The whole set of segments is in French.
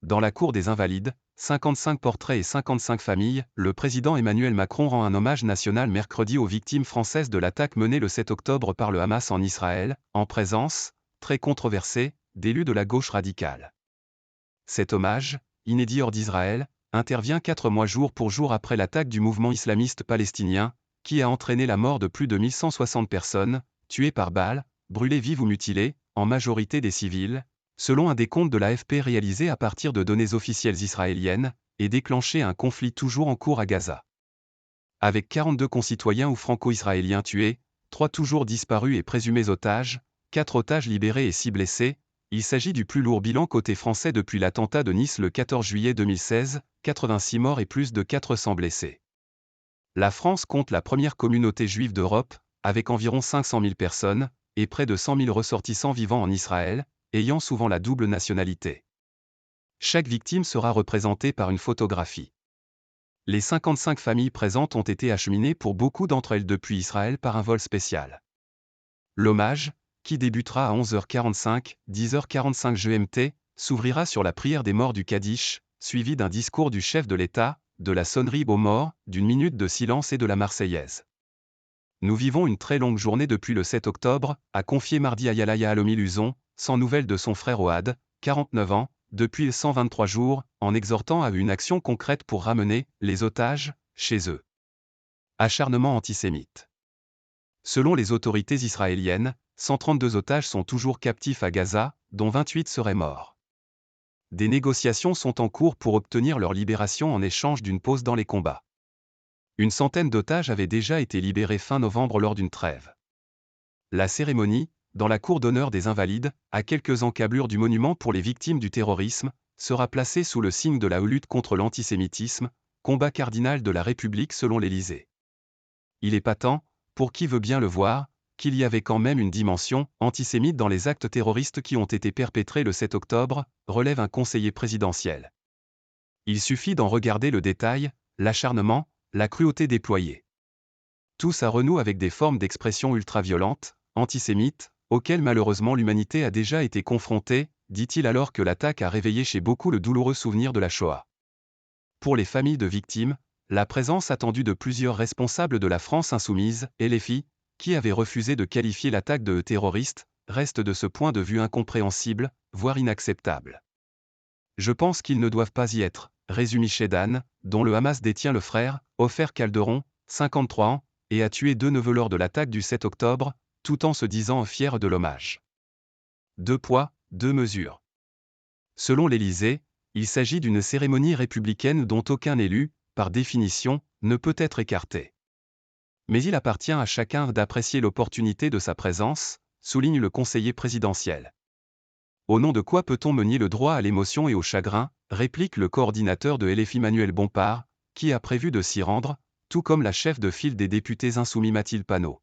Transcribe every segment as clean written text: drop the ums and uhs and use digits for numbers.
Dans la cour des Invalides, 55 portraits et 55 familles, le président Emmanuel Macron rend un hommage national mercredi aux victimes françaises de l'attaque menée le 7 octobre par le Hamas en Israël, en présence, très controversée, d'élus de la gauche radicale. Cet hommage, inédit hors d'Israël, intervient 4 mois jour pour jour après l'attaque du mouvement islamiste palestinien, qui a entraîné la mort de plus de 1160 personnes, tuées par balles, brûlées vives ou mutilées, en majorité des civils, selon un décompte de l'AFP réalisé à partir de données officielles israéliennes, et déclenché un conflit toujours en cours à Gaza. Avec 42 concitoyens ou franco-israéliens tués, 3 toujours disparus et présumés otages, 4 otages libérés et 6 blessés, il s'agit du plus lourd bilan côté français depuis l'attentat de Nice le 14 juillet 2016, 86 morts et plus de 400 blessés. La France compte la première communauté juive d'Europe, avec environ 500 000 personnes, et près de 100 000 ressortissants vivant en Israël, ayant souvent la double nationalité. Chaque victime sera représentée par une photographie. Les 55 familles présentes ont été acheminées pour beaucoup d'entre elles depuis Israël par un vol spécial. L'hommage, qui débutera à 11h45, 10h45 GMT, s'ouvrira sur la prière des morts du Kaddish, suivi d'un discours du chef de l'État, de la sonnerie aux morts, d'une minute de silence et de la Marseillaise. Nous vivons une très longue journée depuis le 7 octobre, a confié mardi Ayala Yahalomi Luzon, sans nouvelles de son frère Ohad, 49 ans, depuis 123 jours, en exhortant à une action concrète pour ramener les otages chez eux. Acharnement antisémite. Selon les autorités israéliennes, 132 otages sont toujours captifs à Gaza, dont 28 seraient morts. Des négociations sont en cours pour obtenir leur libération en échange d'une pause dans les combats. Une centaine d'otages avaient déjà été libérés fin novembre lors d'une trêve. La cérémonie, dans la cour d'honneur des Invalides, à quelques encablures du monument pour les victimes du terrorisme, sera placée sous le signe de la lutte contre l'antisémitisme, combat cardinal de la République selon l'Élysée. Il est patent, pour qui veut bien le voir, qu'il y avait quand même une dimension antisémite dans les actes terroristes qui ont été perpétrés le 7 octobre, relève un conseiller présidentiel. Il suffit d'en regarder le détail, l'acharnement, la cruauté déployée. Tout ça renoue avec des formes d'expression ultra-violentes, antisémites, auxquelles malheureusement l'humanité a déjà été confrontée, dit-il alors que l'attaque a réveillé chez beaucoup le douloureux souvenir de la Shoah. Pour les familles de victimes, la présence attendue de plusieurs responsables de la France insoumise, LFI, qui avaient refusé de qualifier l'attaque de terroriste, reste de ce point de vue incompréhensible, voire inacceptable. Je pense qu'ils ne doivent pas y être, résume Shedan, dont le Hamas détient le frère, Ofer Calderon, 53 ans, et a tué 2 neveux lors de l'attaque du 7 octobre, tout en se disant fier de l'hommage. 2 poids, 2 mesures. Selon l'Élysée, il s'agit d'une cérémonie républicaine dont aucun élu, par définition, ne peut être écarté. Mais il appartient à chacun d'apprécier l'opportunité de sa présence, souligne le conseiller présidentiel. Au nom de quoi peut-on manier le droit à l'émotion et au chagrin, réplique le coordinateur de LFI Manuel Bompard, qui a prévu de s'y rendre, tout comme la chef de file des députés insoumis Mathilde Panot.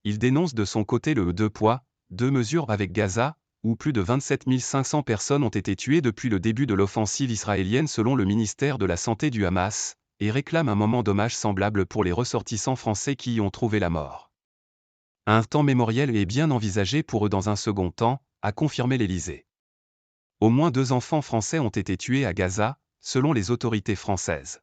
Il dénonce de son côté le 2 poids, 2 mesures avec Gaza, où plus de 27 500 personnes ont été tuées depuis le début de l'offensive israélienne selon le ministère de la Santé du Hamas, et réclame un moment d'hommage semblable pour les ressortissants français qui y ont trouvé la mort. Un temps mémoriel est bien envisagé pour eux dans un second temps, a confirmé l'Élysée. Au moins 2 enfants français ont été tués à Gaza, selon les autorités françaises.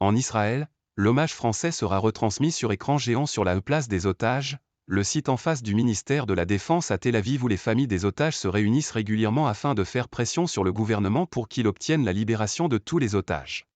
En Israël, l'hommage français sera retransmis sur écran géant sur la place des otages, le site en face du ministère de la Défense à Tel Aviv où les familles des otages se réunissent régulièrement afin de faire pression sur le gouvernement pour qu'il obtienne la libération de tous les otages.